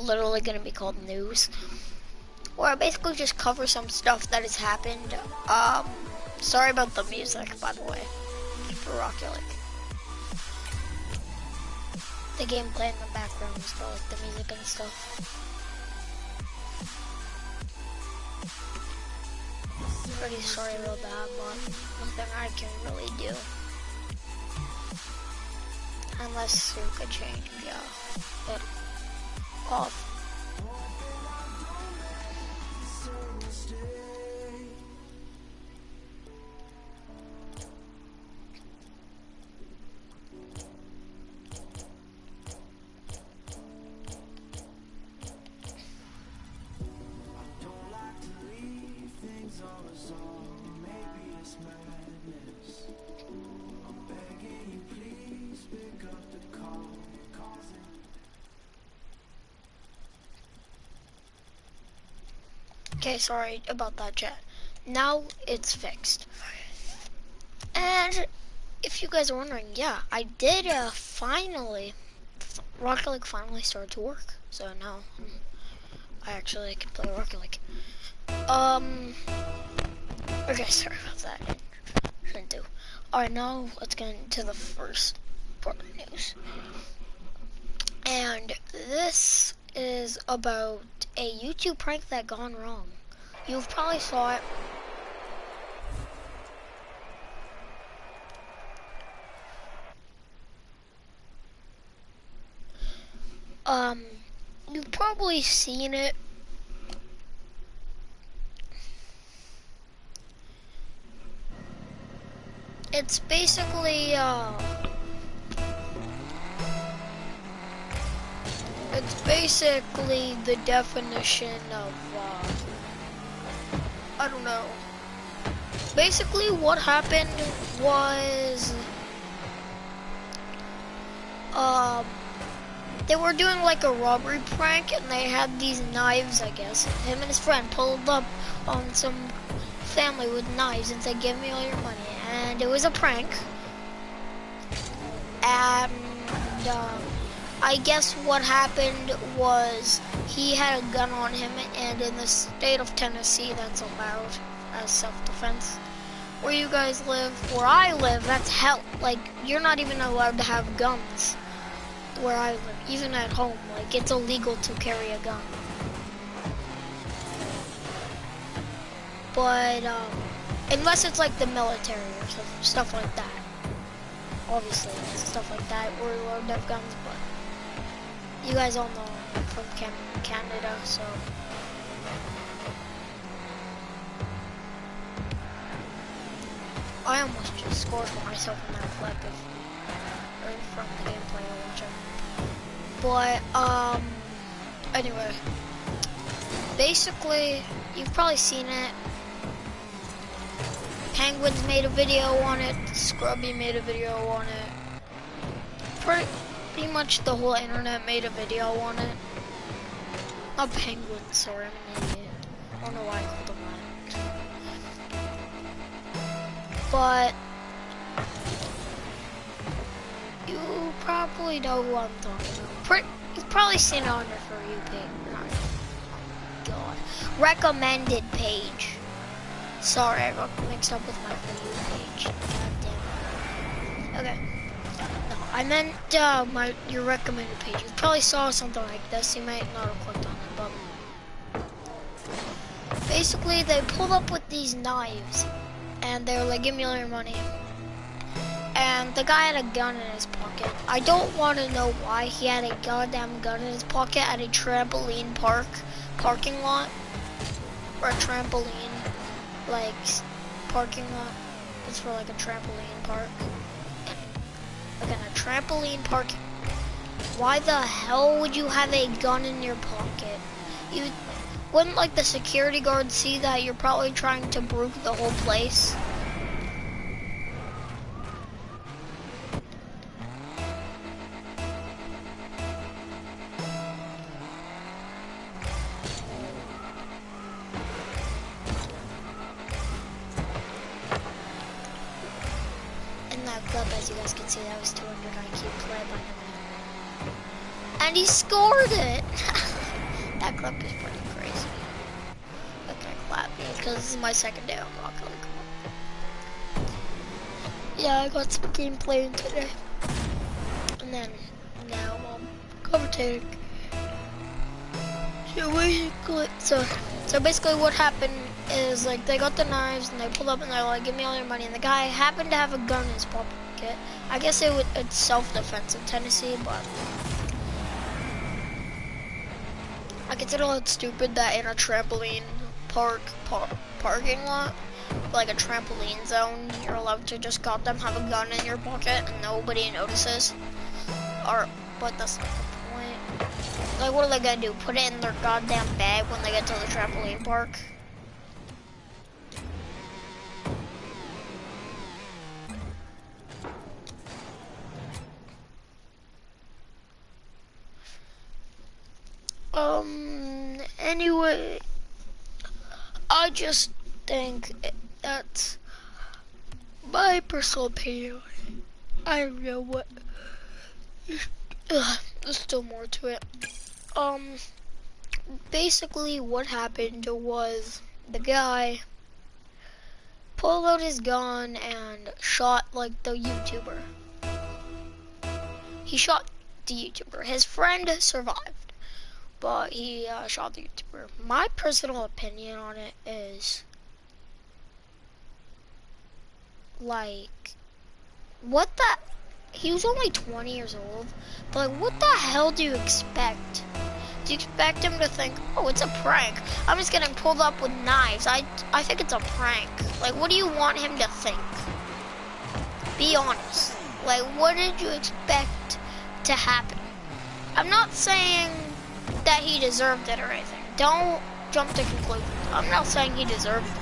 literally gonna be called news, where I basically just cover some stuff that has happened. Sorry about the music, by the way, for Rocket League. The gameplay in the background is still like the music and stuff. Pretty sorry about that, but nothing I can really do. Unless you could change, it off. Okay, sorry about that, chat. Now it's fixed. And if you guys are wondering, yeah, I did finally, Rocket League finally started to work. So now I actually can play Rocket League. Okay, sorry about that. Shouldn't do. Alright, now let's get into the first part of the news. And this is about a YouTube prank that gone wrong. You've probably saw it. You've probably seen it. It's basically, the definition of, I don't know. Basically what happened was, they were doing like a robbery prank and they had these knives, I guess. Him and his friend pulled up on some family with knives and said, "Give me all your money." And it was a prank. And I guess what happened was he had a gun on him, and in the state of Tennessee, that's allowed as self-defense. Where you guys live, where I live, that's hell. Like, you're not even allowed to have guns where I live, even at home. Like, it's illegal to carry a gun. But, unless it's like the military or stuff like that. Obviously, stuff like that, we're allowed to have guns, but you guys all know I'm from Canada, so. I almost just scored for myself in that clip or from the gameplay or whichever. But, anyway. Basically, you've probably seen it. Penguins made a video on it, Scrubby made a video on it. Pretty much the whole internet made a video on it. Not Penguins, sorry, I'm an idiot. I don't know why I called them that. But you probably know who I'm talking about. You've probably seen it on your For You page. Oh God. Recommended page. Sorry, I got mixed up with my For You page. God damn it. Okay. No, I meant your recommended page. You probably saw something like this. You might not have clicked on it, but basically they pulled up with these knives, and they were like, "Give me all your money." And the guy had a gun in his pocket. I don't want to know why he had a goddamn gun in his pocket at a trampoline parking lot, or a trampoline. Like, parking lot. It's for like a trampoline park. Like in a trampoline parking. Why the hell would you have a gun in your pocket? Wouldn't like the security guard see that you're probably trying to brook the whole place? As you guys can see, that was 200 IQ play by him. And he scored it! clip is pretty crazy. Okay, clap me, because this is my second day on Rocket League. Yeah, I got some gameplay in today. And then, now, cover take. So basically what happened is, like, they got the knives and they pulled up and they're like, give me all your money. And the guy happened to have a gun in his pocket. I guess it's self-defense in Tennessee, but I consider it stupid that in a trampoline parking lot, like a trampoline zone, you're allowed to just goddamn have a gun in your pocket and nobody notices. But that's not the point. Like, what are they gonna do? Put it in their goddamn bag when they get to the trampoline park? Anyway, I just think that's my personal opinion. I don't know what. There's still more to it. Basically what happened was the guy pulled out his gun and shot, like, the YouTuber. He shot the YouTuber. His friend survived, but he shot the YouTuber. My personal opinion on it is, like, he was only 20 years old, but, like, what the hell do you expect? Do you expect him to think, oh, it's a prank? I'm just getting pulled up with knives. I think it's a prank. Like, what do you want him to think? Be honest. Like, what did you expect to happen? I'm not saying that he deserved it or anything. Don't jump to conclusions. I'm not saying he deserved it.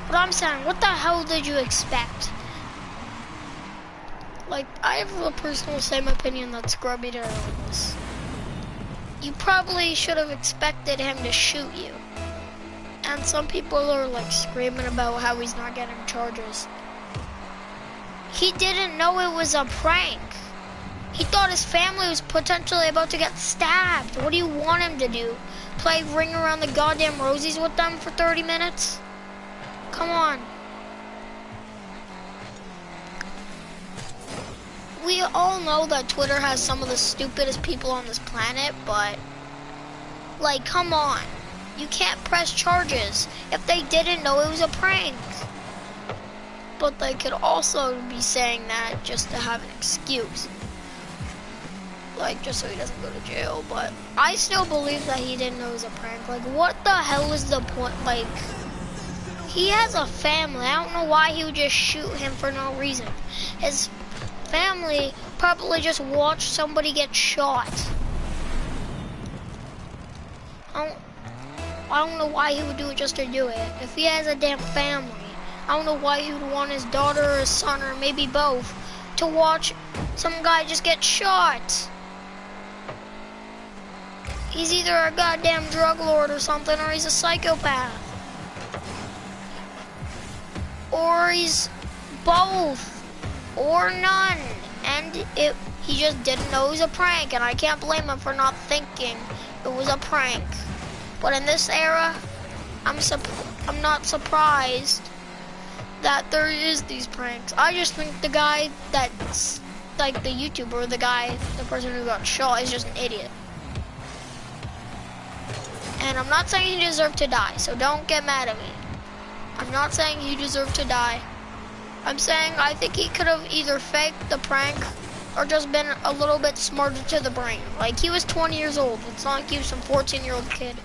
But I'm saying, what the hell did you expect? Like, I have a personal same opinion that Scrubby did on this. You probably should have expected him to shoot you. And some people are, like, screaming about how he's not getting charges. He didn't know it was a prank. He thought his family was potentially about to get stabbed. What do you want him to do? Play Ring Around the Goddamn Rosies with them for 30 minutes? Come on. We all know that Twitter has some of the stupidest people on this planet, but, like, come on. You can't press charges if they didn't know it was a prank. But they could also be saying that just to have an excuse. Like, just so he doesn't go to jail, but I still believe that he didn't know it was a prank. Like, what the hell is the point? Like, he has a family. I don't know why he would just shoot him for no reason. His family probably just watched somebody get shot. I don't know why he would do it just to do it. If he has a damn family, I don't know why he would want his daughter or his son, or maybe both, to watch some guy just get shot. He's either a goddamn drug lord or something, or he's a psychopath. Or he's both. Or none. And he just didn't know it was a prank, and I can't blame him for not thinking it was a prank. But in this era, I'm not surprised that there is these pranks. I just think the guy that's, like, the YouTuber, the person who got shot, is just an idiot. And I'm not saying he deserved to die, so don't get mad at me. I'm not saying he deserved to die. I'm saying I think he could have either faked the prank or just been a little bit smarter to the brain. Like, he was 20 years old. It's not like he was some 14-year-old kid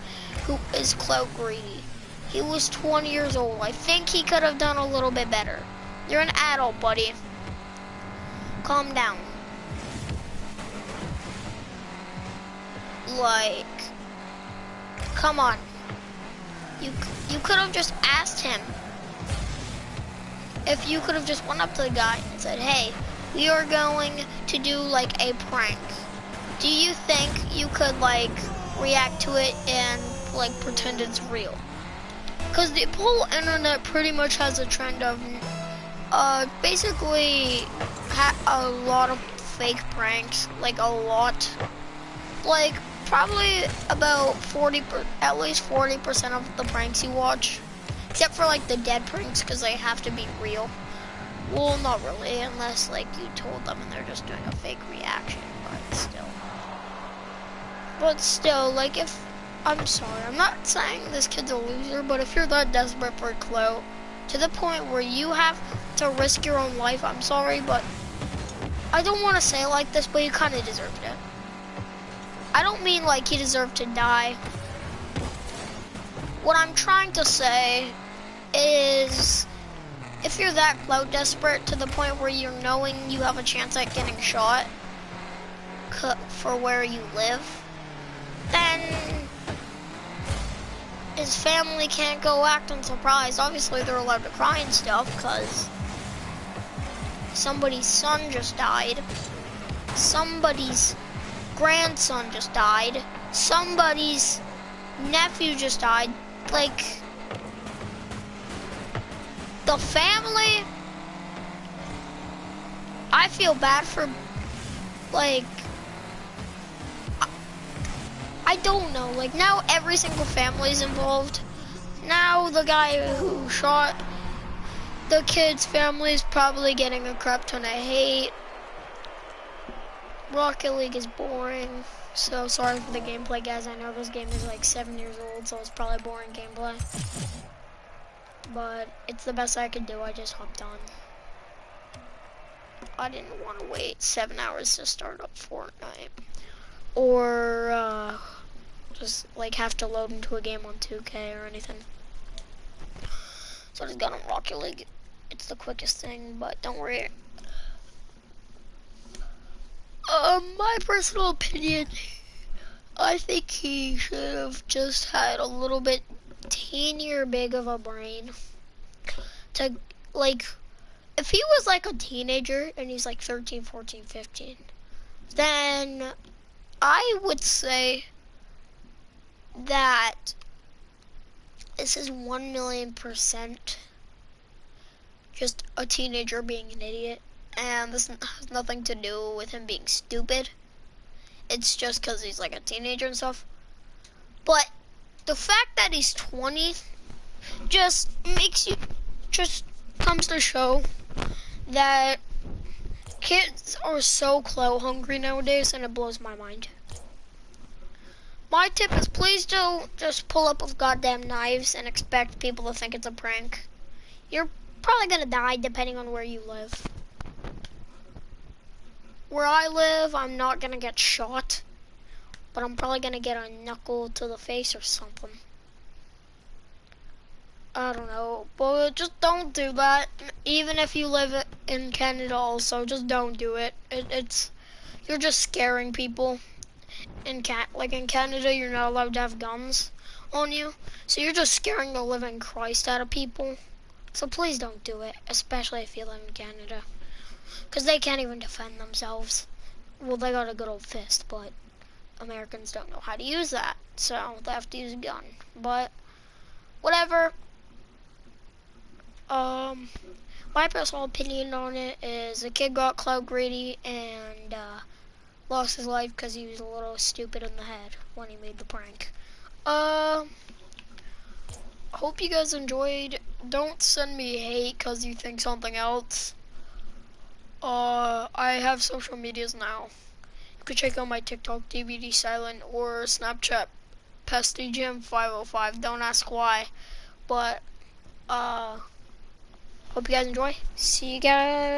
who is clout greedy. He was 20 years old. I think he could have done a little bit better. You're an adult, buddy. Calm down. Like, come on. You could have just asked him. If you could have just went up to the guy and said, hey, we are going to do, like, a prank. Do you think you could, like, react to it and, like, pretend it's real? Because the whole internet pretty much has a trend of basically a lot of fake pranks. Like, a lot. Like, probably about at least 40% of the pranks you watch, except for like the dead pranks, because they have to be real. Well, not really, unless like you told them and they're just doing a fake reaction, but still. But still, like I'm sorry, I'm not saying this kid's a loser, but if you're that desperate for clout, to the point where you have to risk your own life, I'm sorry, but I don't want to say it like this, but you kind of deserved it. I don't mean like he deserved to die. What I'm trying to say is, if you're that clout desperate to the point where you're knowing you have a chance at getting shot for where you live, then his family can't go acting surprised. Obviously they're allowed to cry and stuff because somebody's son just died. Somebody's grandson just died. Somebody's nephew just died. Like, the family, I feel bad for, like, I don't know, like now every single family is involved. Now the guy who shot the kid's family is probably getting a crap ton of hate. Rocket League is boring, so sorry for the gameplay, guys. I know this game is like 7 years old, so it's probably boring gameplay. But it's the best I could do, I just hopped on. I didn't want to wait 7 hours to start up Fortnite. Or, just like have to load into a game on 2K or anything. So I just got on Rocket League. It's the quickest thing, but don't worry. My personal opinion, I think he should have just had a little bit teenier big of a brain. To, like, if he was like a teenager and he's like 13, 14, 15, then I would say that this is 1,000,000% just a teenager being an idiot, and this has nothing to do with him being stupid. It's just because he's like a teenager and stuff. But the fact that he's 20 just comes to show that kids are so clout hungry nowadays, and it blows my mind. My tip is, please don't just pull up with goddamn knives and expect people to think it's a prank. You're probably gonna die depending on where you live. Where I live, I'm not gonna get shot, but I'm probably gonna get a knuckle to the face or something. I don't know, but just don't do that. Even if you live in Canada also, just don't do it. You're just scaring people. In Canada, you're not allowed to have guns on you, so you're just scaring the living Christ out of people. So please don't do it, especially if you live in Canada, because they can't even defend themselves. Well, they got a good old fist, but Americans don't know how to use that, so they have to use a gun. But whatever. My personal opinion on it is the kid got clout greedy and lost his life because he was a little stupid in the head when he made the prank. Hope you guys enjoyed. Don't send me hate because you think something else. I have social medias now. You could check out my TikTok, DVD Silent, or Snapchat, PestyGym505. Don't ask why, but hope you guys enjoy. See you guys.